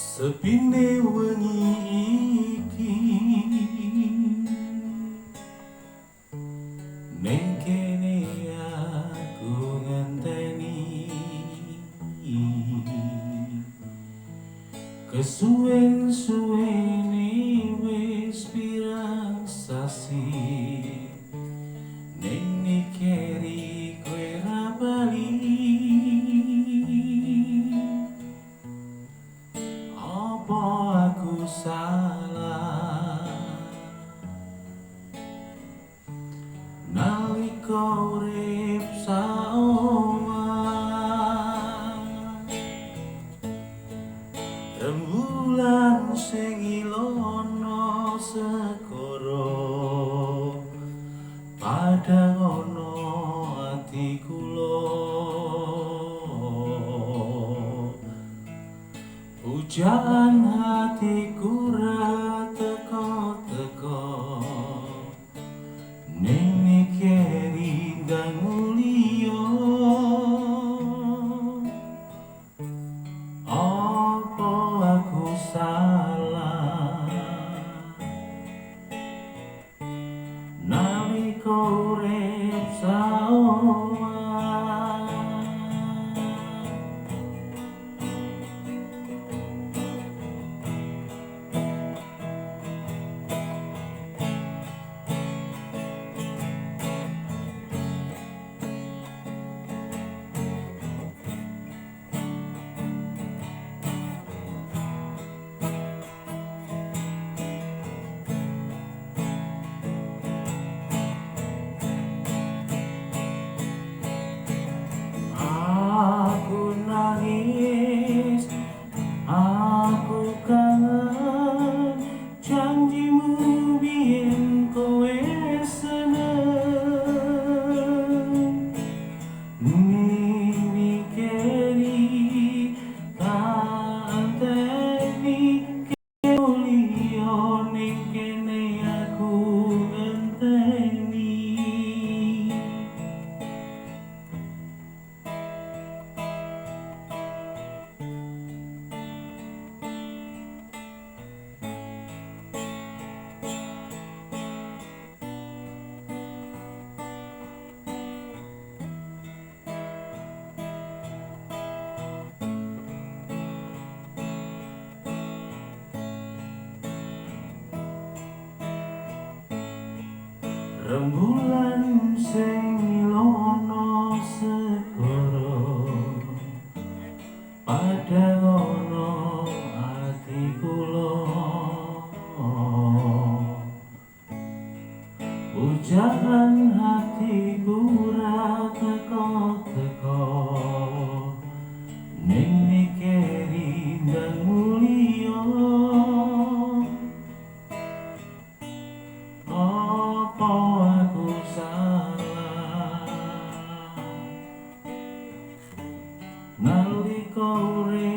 Sepine wengi iki Neng kene aku ngenteni Kesuwen-suwene wis pirang sasi Neng Nickerie kowe ra bali Apa aku salah nalika urip saomah rembulan sing ilono segara padang ono ati kula pujaan hatiku ra teko-teko Neng Nickerie dan mulia Apa aku salah nalika urip saomah Aku nangis, aku kangen janjimu biyen kowe seneng Neng Nickerie tak anteni kemulia ning kene aku ngenteni rembulan sing ilono segara padang ono ati kula pujaan hatiku ra teko-teko Neng Nickerie dan mulia Apa aku salah nalika urip